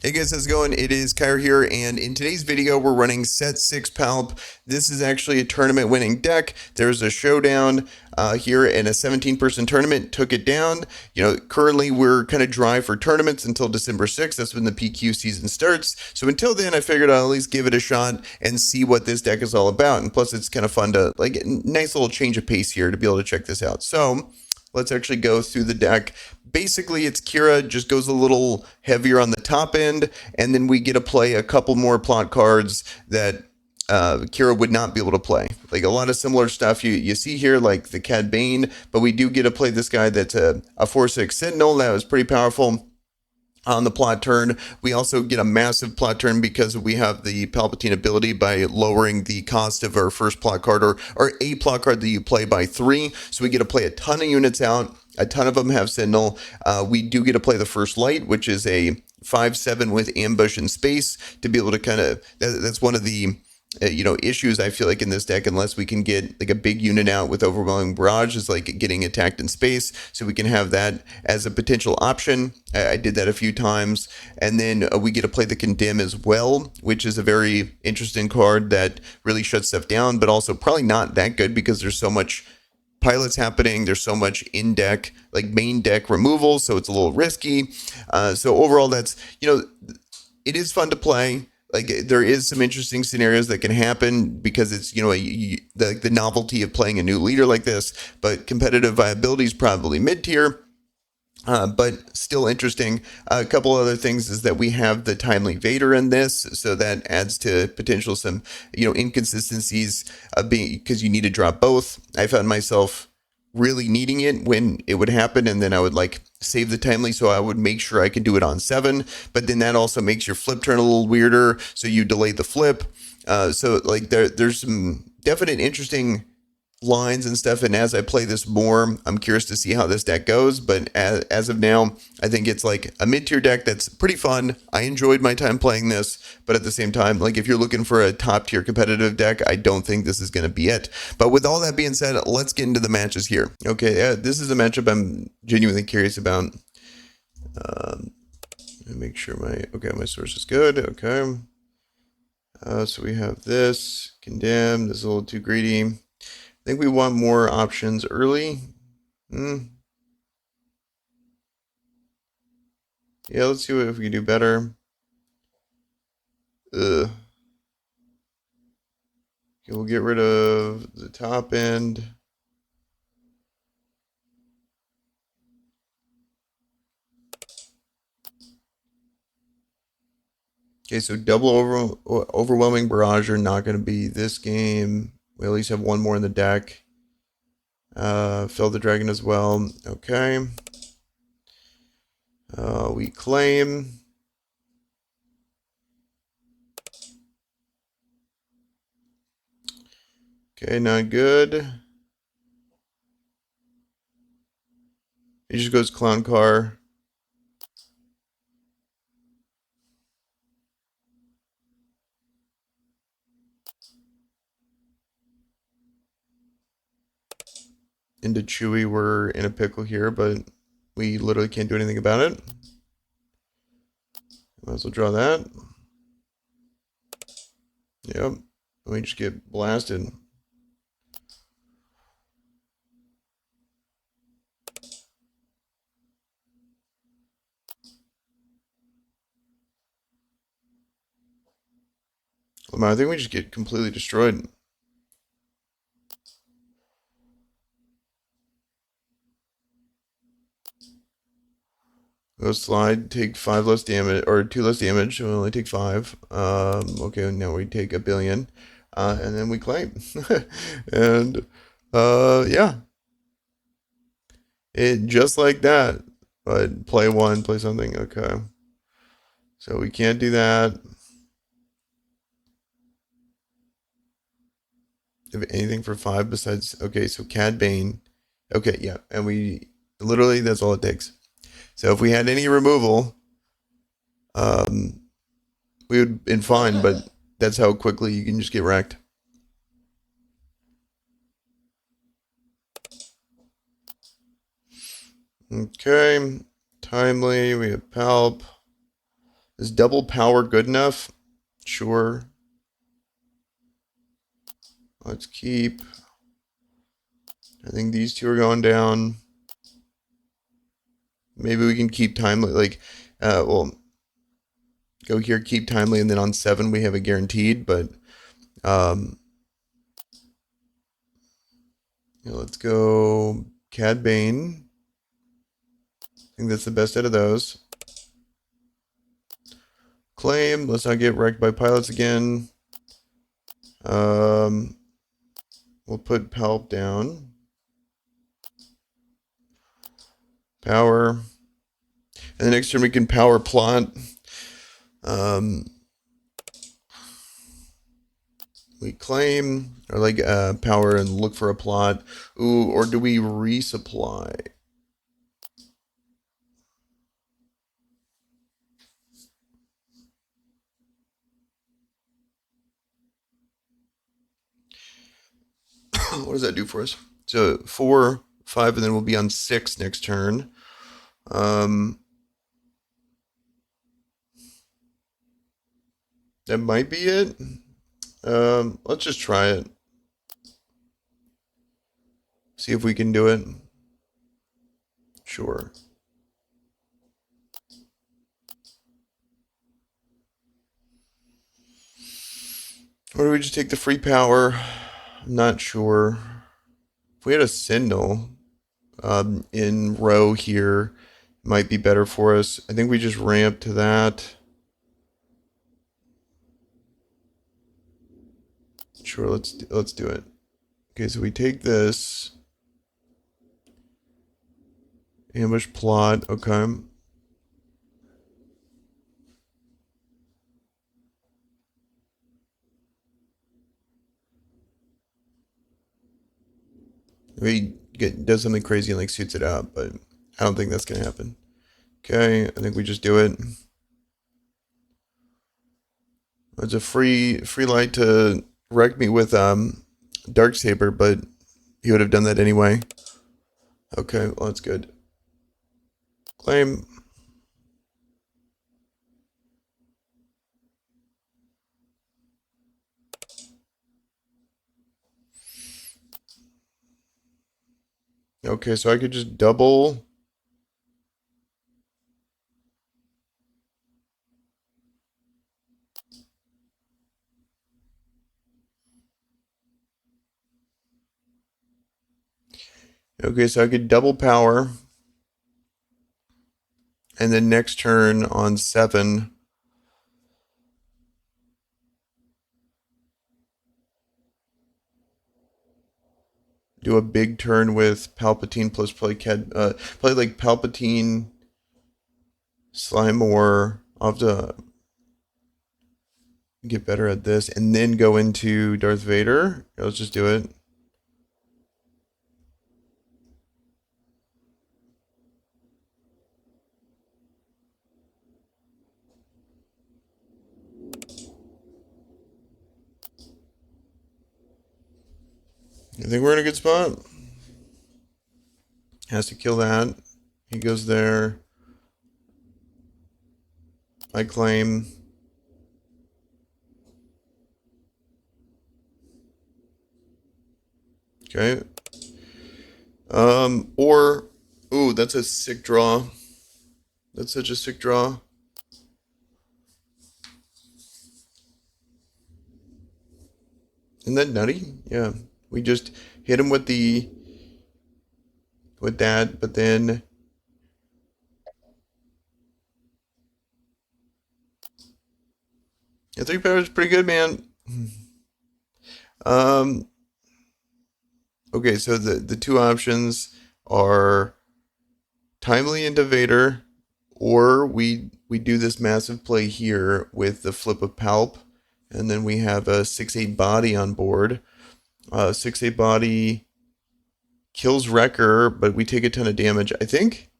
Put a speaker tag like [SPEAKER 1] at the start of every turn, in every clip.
[SPEAKER 1] Hey guys, how's it going? It is Kyra here, and in today's video, we're running set 6 Palp. This is actually a tournament winning deck. There's a showdown here in a 17-person tournament, took it down. Currently we're kind of dry for tournaments until December 6th. That's when the PQ season starts. So until then, I figured I'll at least give it a shot and see what this deck is all about. And plus, it's kind of fun to, like, nice little change of pace here to be able to check this out. So let's actually go through the deck. Basically, it's Kira, just goes a little heavier on the top end, and then we get to play a couple more plot cards that Kira would not be able to play. Like a lot of similar stuff you see here, like the Cad Bane, but we do get to play this guy that's a 4/6 Sentinel. That was pretty powerful on the plot turn. We also get a massive plot turn because we have the Palpatine ability by lowering the cost of our first plot card or a plot card that you play by 3. So we get to play a ton of units out. A ton of them have Sentinel. We do get to play the first light, which is a 5/7 with ambush and space to be able to kind of, that's one of the issues I feel like in this deck, unless we can get like a big unit out with overwhelming barrage, is like getting attacked in space. So we can have that as a potential option. I did that a few times. And then we get to play the Condemn as well, which is a very interesting card that really shuts stuff down, but also probably not that good because there's so much pilots happening. There's so much in deck, like main deck removal, so it's a little risky. So overall, that's, it is fun to play. Like there is some interesting scenarios that can happen because it's the novelty of playing a new leader like this. But competitive viability is probably mid tier. But still interesting. A couple other things is that we have the Timely Vader in this, so that adds to potential some inconsistencies being because you need to drop both. I found myself really needing it when it would happen, and then I would like save the timely, so I would make sure I could do it on 7. But then that also makes your flip turn a little weirder, so you delay the flip. So like there's some definite interesting lines and stuff, and as I play this more, I'm curious to see how this deck goes. But as of now, I think it's like a mid-tier deck that's pretty fun. I enjoyed my time playing this, but at the same time, like if you're looking for a top-tier competitive deck, I don't think this is going to be it. But with all that being said, let's get into the matches here. Okay, this is a matchup I'm genuinely curious about. Let me make sure my source is good. Okay, so we have this Condemn. This is a little too greedy. I think we want more options early. Yeah, let's see if we can do better. Ugh. Okay, we'll get rid of the top end. Okay, so double overwhelming barrage are not going to be this game. We at least have one more in the deck. Fell the dragon as well. Okay. We claim. Okay, not good. It just goes clown car. Into Chewy, we're in a pickle here, but we literally can't do anything about it. Might as well draw that. Yep. We just get blasted. I think we just get completely destroyed. Go slide, take 5 less damage, or 2 less damage, so we only take 5. Okay, now we take 1,000,000,000, and then we claim. And, yeah. It just like that. But play 1, play something, okay. So we can't do that. If anything for 5 besides, okay, so Cad Bane. Okay, yeah, and we, literally, that's all it takes. So if we had any removal, we would have been fine, but that's how quickly you can just get wrecked. Okay, timely, we have Palp. Is double power good enough? Sure. Let's keep. I think these two are going down. Maybe we can keep timely, like, well, go here, keep timely, and then on 7 we have a guaranteed, but, let's go Cad Bane. I think that's the best out of those. Claim, let's not get wrecked by pilots again. We'll put Palp down. Power. And the next turn we can power plot. We claim, or like power and look for a plot. Ooh, or do we resupply? What does that do for us? So 4, 5, and then we'll be on 6 next turn. That might be it. Let's just try it. See if we can do it. Sure. Or do we just take the free power? I'm not sure. If we had a signal in row here, it might be better for us. I think we just ramp to that. Sure, let's do it. Okay, so we take this. Ambush plot, okay. He does something crazy and like suits it up, but I don't think that's gonna happen. Okay, I think we just do it. It's a free light to wreck me with Darksaber, but he would have done that anyway. Okay, well that's good. Claim. Okay, so I could just double. Okay, so I could double power. And then next turn on 7. Do a big turn with Palpatine plus play like Palpatine, Slime War. I'll have to get better at this, and then go into Darth Vader. Let's just do it. I think we're in a good spot. Has to kill that. He goes there. I claim. Okay. Or, ooh, that's a sick draw. That's such a sick draw. Isn't that nutty? Yeah. We just hit him with that, but then yeah, 3 power is pretty good, man. Um, okay, so the two options are timely into Vader, or we do this massive play here with the flip of Palp, and then we have a 6/8 body on board. 6/8 body kills Wrecker, but we take a ton of damage. I think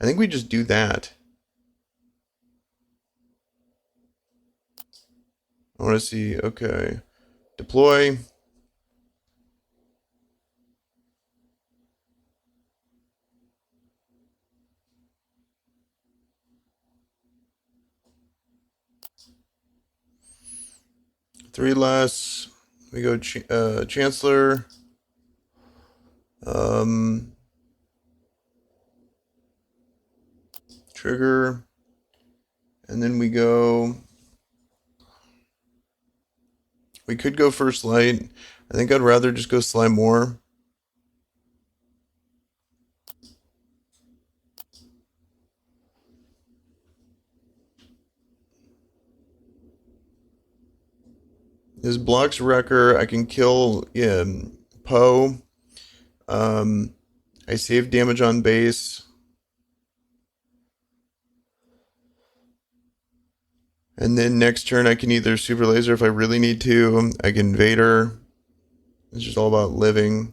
[SPEAKER 1] we just do that. I want to see. Okay, deploy. 3 less. We go Chancellor. Trigger. And then we go. We could go First Light. I think I'd rather just go Slime more. This blocks Wrecker. I can kill Poe. I save damage on base. And then next turn I can either Super Laser if I really need to. I can Vader. It's just all about living.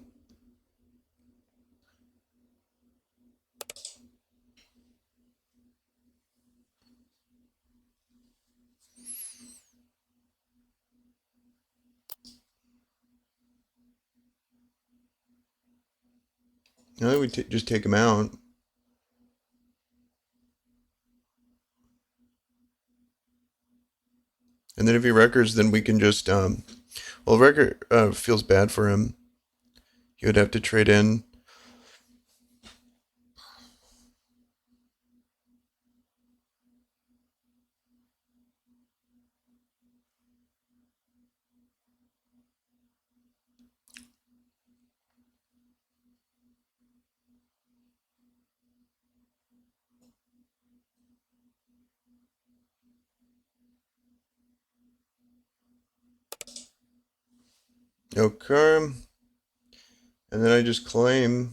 [SPEAKER 1] I think we just take him out. And then if he records, then we can just, well, record feels bad for him. He would have to trade in. Okay. And then I just claim.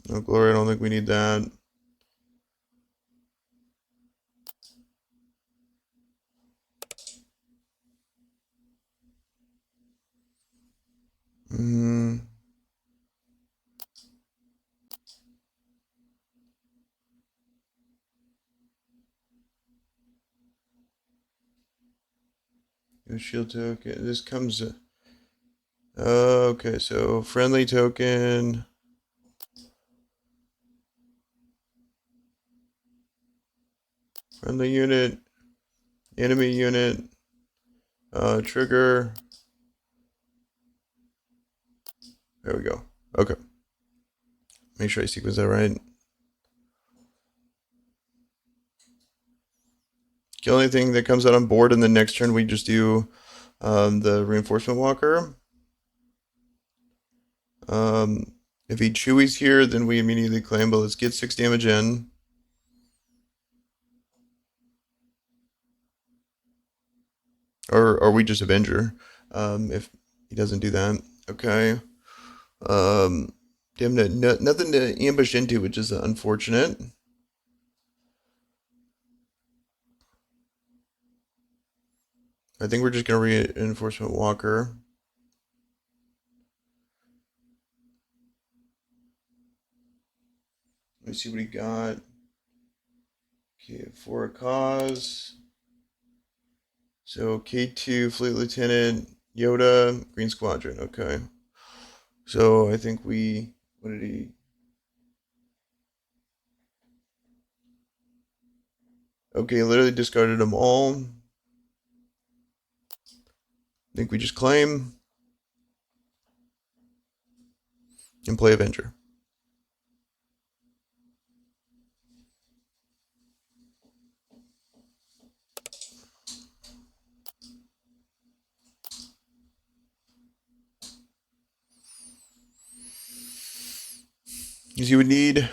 [SPEAKER 1] No glory, I don't think we need that. Shield token. This comes. Okay, so friendly token. Friendly unit. Enemy unit. Trigger. There we go. Okay. Make sure I sequence that right. Kill anything that comes out on board, and then next turn we just do the reinforcement walker. If he Chewy's here, then we immediately claim, but let's get 6 damage in. Or we just Avenger, if he doesn't do that. Okay. Damn it, nothing to ambush into, which is unfortunate. I think we're just gonna reinforcement walker. Let me see what he got. Okay, for a cause. So K2, Fleet Lieutenant, Yoda, Green Squadron. Okay. So I think we. What did he? Okay, literally discarded them all. I think we just claim and play Avenger. Because you would need.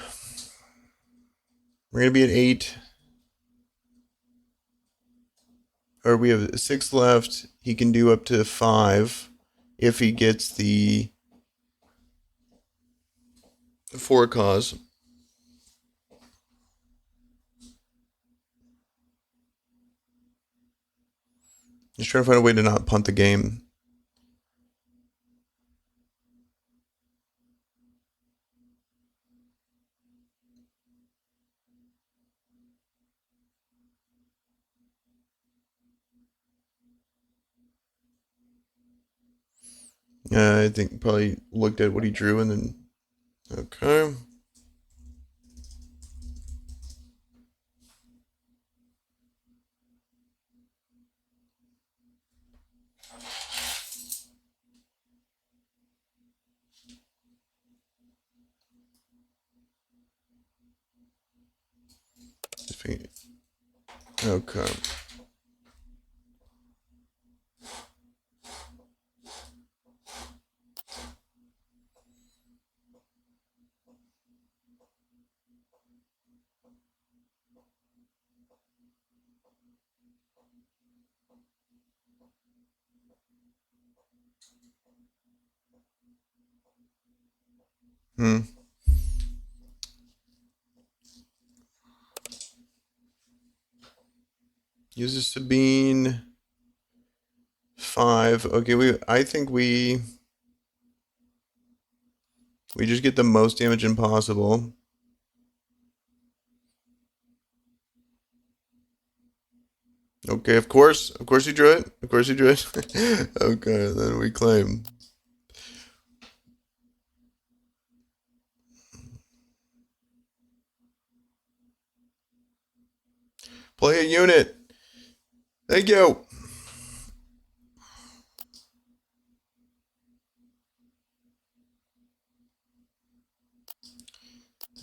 [SPEAKER 1] We're gonna be at 8. Or we have 6 left. He can do up to 5 if he gets the for a cause. Just trying to find a way to not punt the game. I think probably looked at what he drew and then Okay. Okay. Hmm. Uses Sabine 5. Okay, I think we just get the most damage impossible. Okay, of course he drew it. Of course he drew it. Okay, then we claim. Play a unit. Thank you.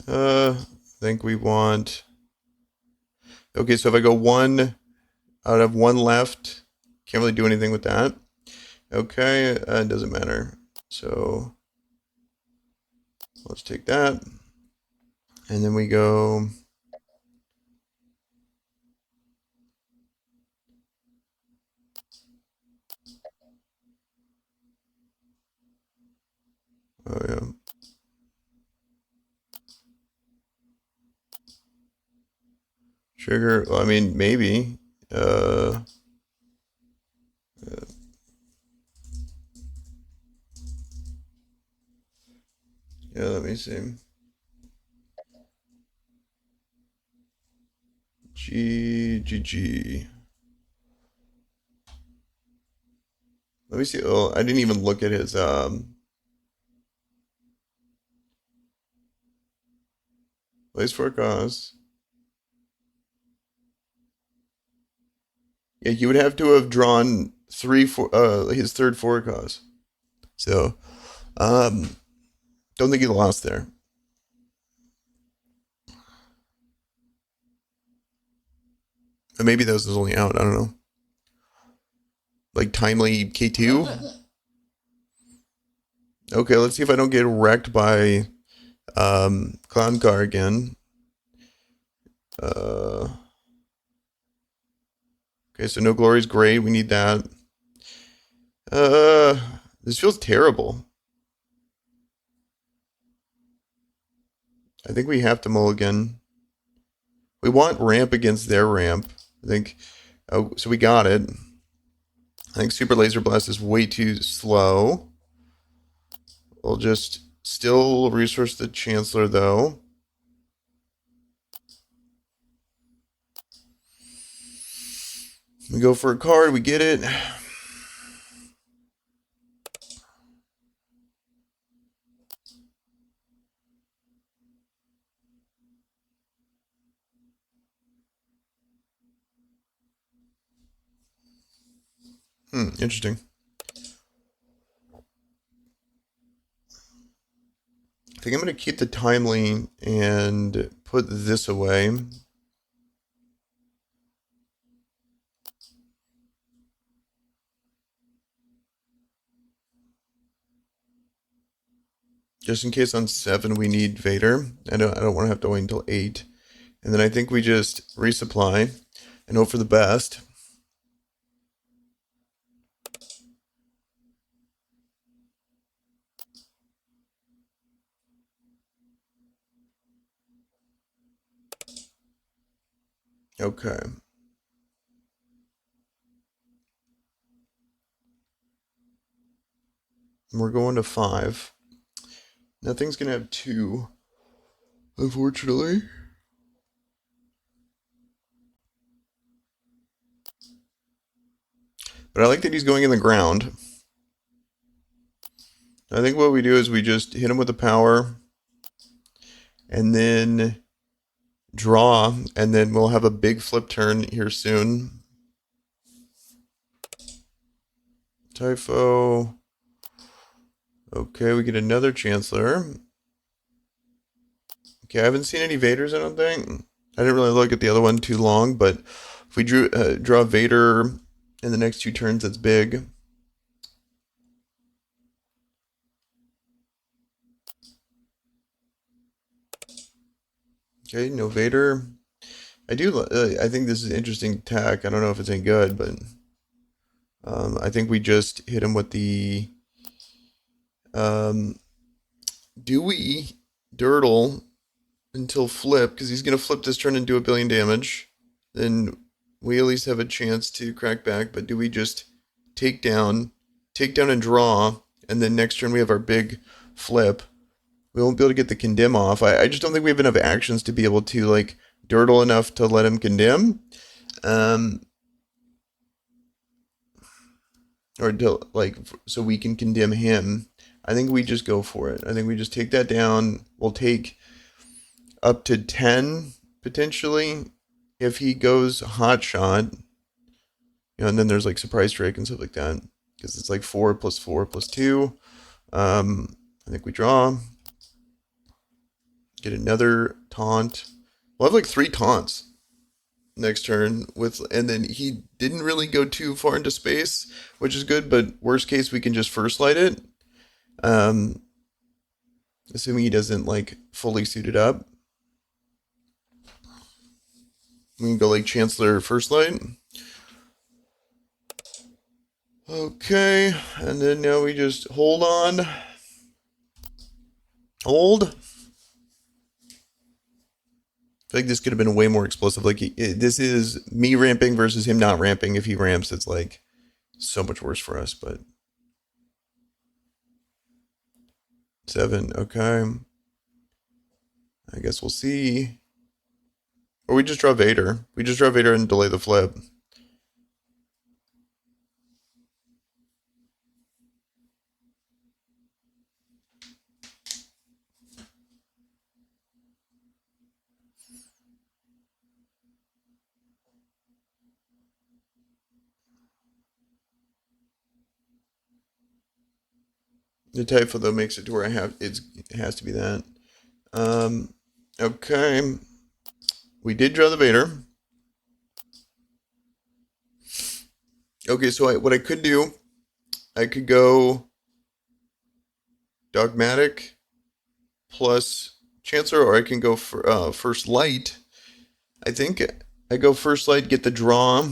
[SPEAKER 1] I think we want. Okay, so if I go one out of one left, can't really do anything with that. Okay, it doesn't matter. So let's take that. And then we go. Oh, yeah. Trigger. Well, I mean, maybe. Uh, yeah, let me see. G. Let me see. Oh, I didn't even look at his place for a cause. Yeah, he would have to have drawn his third for a cause. So, um, don't think he lost there. Or maybe that was his only out. I don't know. Like timely K2. Okay, let's see if I don't get wrecked by Clown Car again. Uh, okay, so no glory's great. We need that. Uh, this feels terrible. I think we have to mulligan. We want ramp against their ramp. I think. Oh, so we got it. I think Super Laser Blast is way too slow. We'll just still resource the Chancellor though. We go for a card. We get it. Interesting. I think I'm going to keep the timely and put this away. Just in case on 7 we need Vader. I don't want to have to wait until 8. And then I think we just resupply and hope for the best. Okay. We're going to 5. Nothing's going to have 2, unfortunately. But I like that he's going in the ground. I think what we do is we just hit him with the power. and then draw, and then we'll have a big flip turn here soon. Typho. Okay, we get another Chancellor. Okay, I haven't seen any Vaders, I don't think. I didn't really look at the other one too long, but if we draw Vader in the next 2 turns, that's big. Okay, no Vader. I think this is an interesting attack. I don't know if it's any good, but I think we just hit him with the um, Dewey Dirtle until flip, because he's going to flip this turn and do 1,000,000,000 damage. Then we at least have a chance to crack back, but do we just take down and draw, and then next turn we have our big flip? We won't be able to get the condemn off. I just don't think we have enough actions to be able to, like, dirtle enough to let him condemn. Or to, like, so we can condemn him. I think we just go for it. I think we just take that down. We'll take up to 10 potentially if he goes hot shot. And then there's like surprise strike and stuff like that, because it's like 4 + 4 + 2. I think we draw, get another taunt. We'll have like 3 taunts next turn and then he didn't really go too far into space, which is good, but worst case we can just first light it, assuming he doesn't like fully suit it up. We can go like Chancellor first light. Okay, and then now we just hold on. Hold. I feel like this could have been way more explosive. Like, this is me ramping versus him not ramping. If he ramps, it's like so much worse for us, but 7, okay. I guess we'll see. Or we just draw Vader. We just draw Vader and delay the flip. The Typho, though, makes it to where it has to be that. Okay. We did draw the Vader. Okay, so what I could do, I could go Dogmatic plus Chancellor, or I can go for First Light. I think I go First Light, get the draw,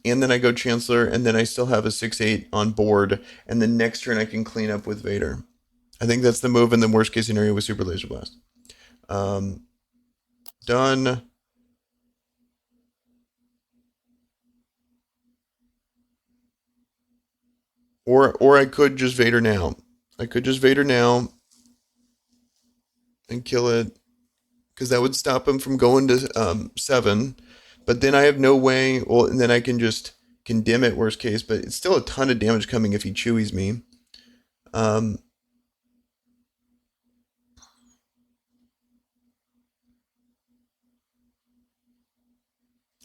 [SPEAKER 1] and then I go Chancellor, and then I still have a 6/8 on board, and the next turn I can clean up with Vader. I think that's the move in the worst case scenario with Super Laser Blast. Done. Or I could just Vader now. I could just Vader now and kill it, because that would stop him from going to 7. But then I have no way. Well, and then I can just condemn it, worst case. But it's still a ton of damage coming if he chewies me.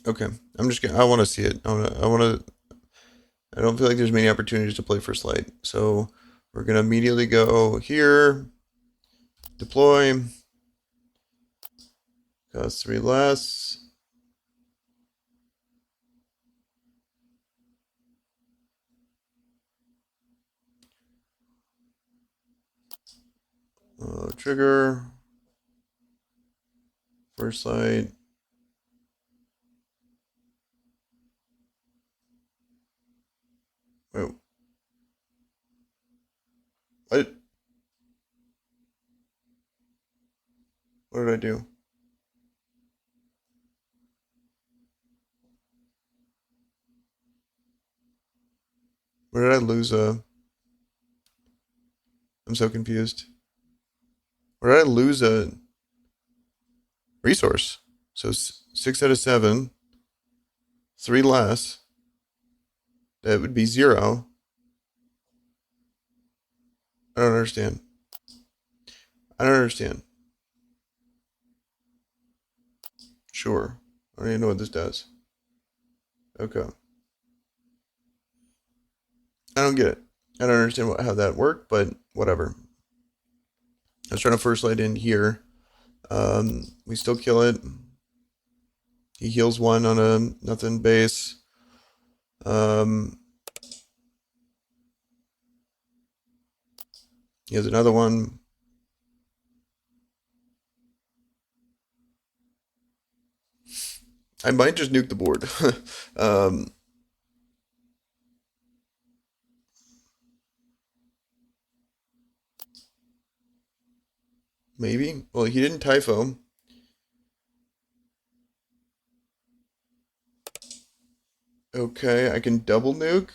[SPEAKER 1] Okay, I'm just gonna. I want to see it. I want to. I don't feel like there's many opportunities to play First Light, so we're gonna immediately go here. Deploy. Cost 3 less. Trigger. First Light. Wait. What? What did I do? Where did I lose I'm so confused. Where did I lose a resource? So 6 out of 7. 3 less. That would be 0. I don't understand. I don't understand. Sure. I don't even know what this does. Okay. I don't get it. I don't understand how that worked, but whatever. I was trying to first light in here. We still kill it. He heals one on a nothing base. He has another one. I might just nuke the board. Maybe. Well, he didn't typho. Okay, I can double nuke.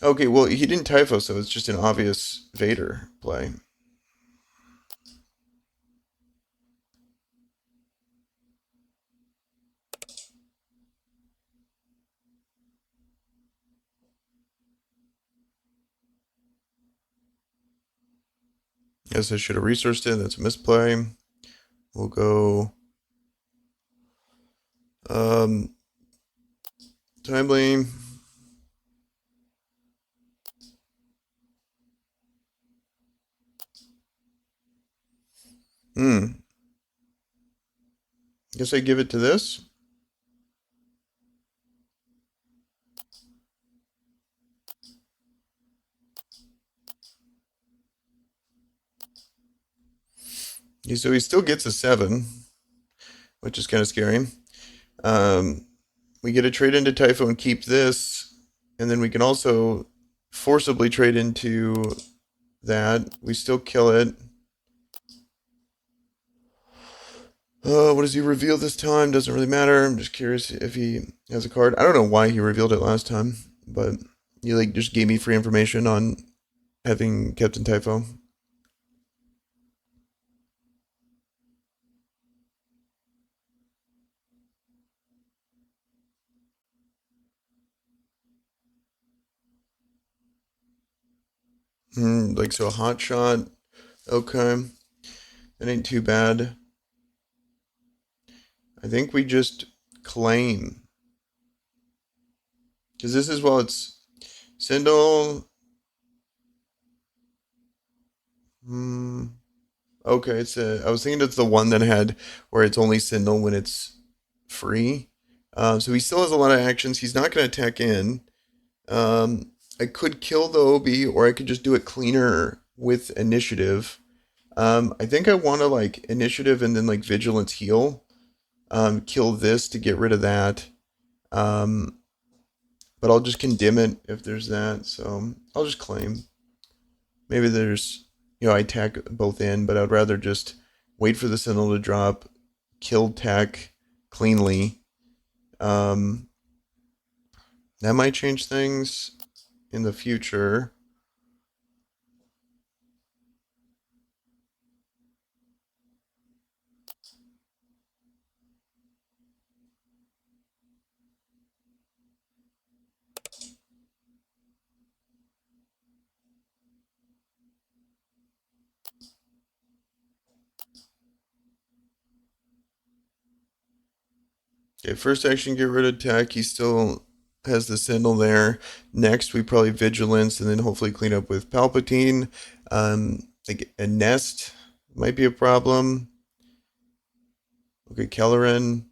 [SPEAKER 1] Okay, well, he didn't typho, so it's just an obvious Vader play. Guess I should have resourced it. That's a misplay. We'll go um, timely. Hmm. Guess I give it to this. So he still gets a 7, which is kind of scary. Um, we get a trade into Typho and keep this, and then we can also forcibly trade into that. We still kill it. What does he reveal this time? Doesn't really matter. I'm just curious if he has a card. I don't know why he revealed it last time, but he like just gave me free information on having Captain Typho. Like so, a hot shot. Okay, that ain't too bad. I think we just claim because this is well, it's Sindel. Hmm. Okay, it's a. I was thinking it's the one that had where it's only Sindel when it's free. So he still has a lot of actions. He's not going to attack in. I could kill the OB, or I could just do it cleaner with initiative. I think I want to like initiative and then like vigilance heal. Kill this to get rid of that. Um, but I'll just condemn it if there's that. So I'll just claim. Maybe there's, I tech both in, but I'd rather just wait for the Sentinel to drop, kill tech cleanly. Um, that might change things in the future. Okay, first action, get rid of tech. He still has the Sentinel there. Next, we probably Vigilance and then hopefully clean up with Palpatine. Like a nest might be a problem. Okay, Kelleran,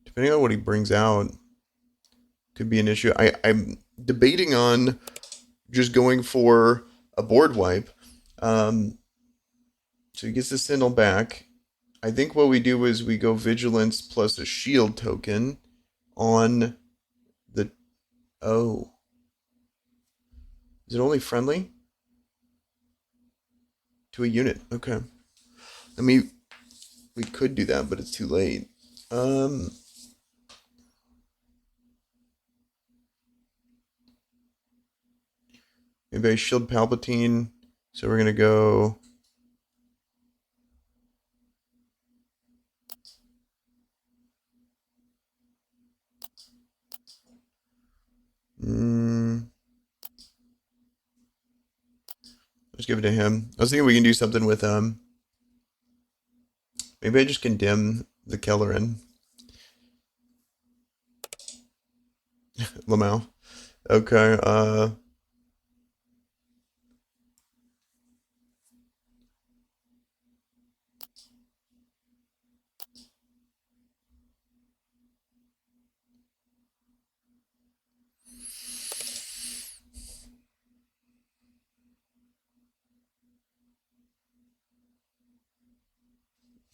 [SPEAKER 1] depending on what he brings out, could be an issue. I'm debating on just going for a board wipe. Um, so he gets the Sentinel back. I think what we do is we go Vigilance plus a shield token on the. Oh, is it only friendly to a unit? Okay. I mean, we could do that, but it's too late. Um, Maybe I shield Palpatine. So we're gonna go. Let's give it to him. I was thinking we can do something with maybe I just condemn the Kellerin. Lamau. Okay,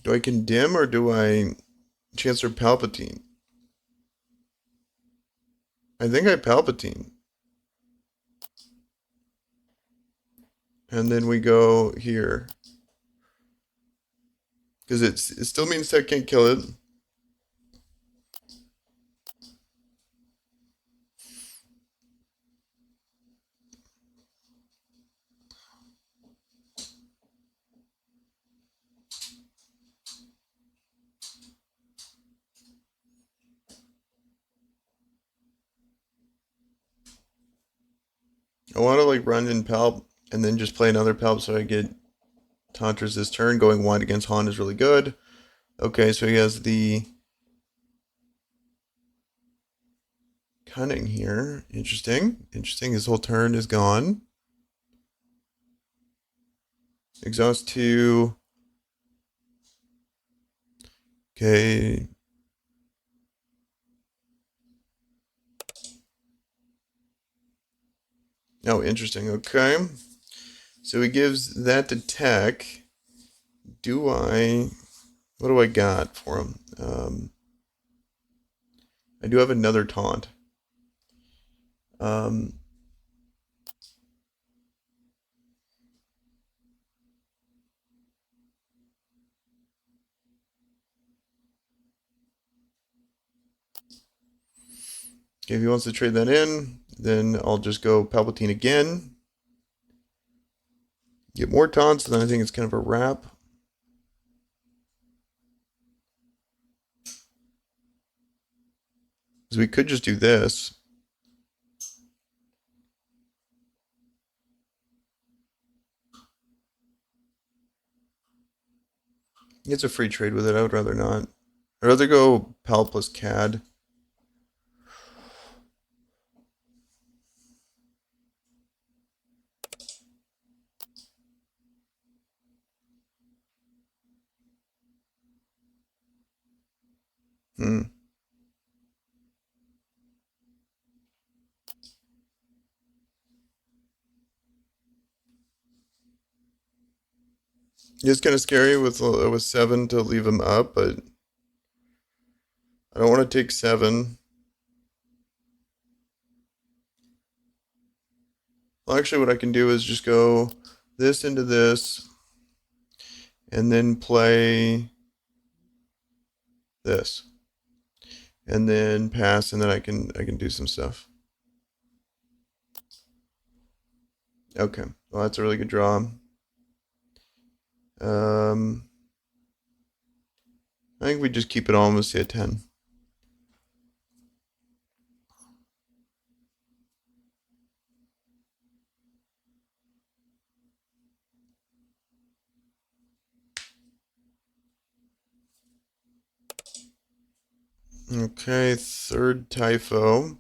[SPEAKER 1] do I condemn or do I Chancellor Palpatine? I think I Palpatine. And then we go here. Because it still means I can't kill it. I want to like run in Palp and then just play another Palp so I get Tantras this turn. Going wide against Han is really good. Okay, so he has the Cunning here. Interesting. Interesting. His whole turn is gone. Exhaust 2. Okay. Oh, interesting. Okay. So he gives that to Tech. What do I got for him? I do have another taunt. Okay, if he wants to trade that in, then I'll just go Palpatine again. Get more taunts, and then I think it's kind of a wrap. Because we could just do this. It's a free trade with it. I would rather not. I'd rather go Pal plus CAD. It's kind of scary with 7 to leave him up, but I don't want to take 7. Well, actually, what I can do is just go this into this, and then play this, and then pass, and then I can do some stuff. Okay, well that's a really good draw. I think we just keep it almost at 10. Okay, third Typho.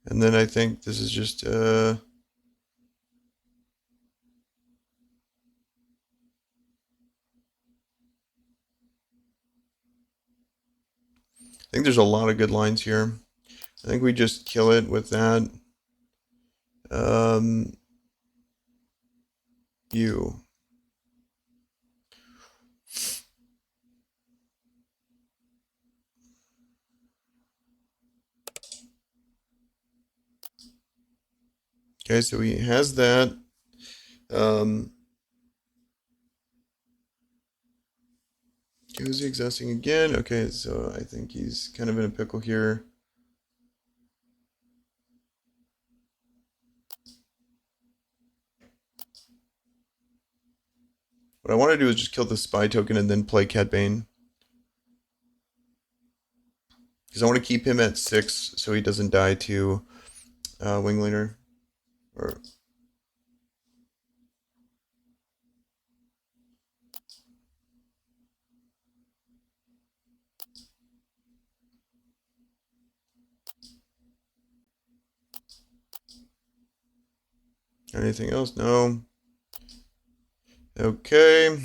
[SPEAKER 1] And then I think this is just I think there's a lot of good lines here. I think we just kill it with that. You. Okay, so he has that. Who's he exhausting again? Okay, so I think he's kind of in a pickle here. What I want to do is just kill the spy token and then play Cad Bane. Because I want to keep him at 6 so he doesn't die to Wingleader. Or Anything else? No. Okay.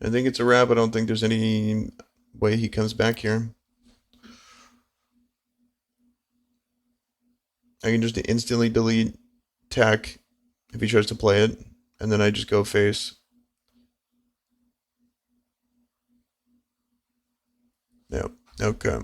[SPEAKER 1] I think it's a wrap. I don't think there's any way he comes back here. I can just instantly delete tech if he tries to play it, and then I just go face. Yep. Okay.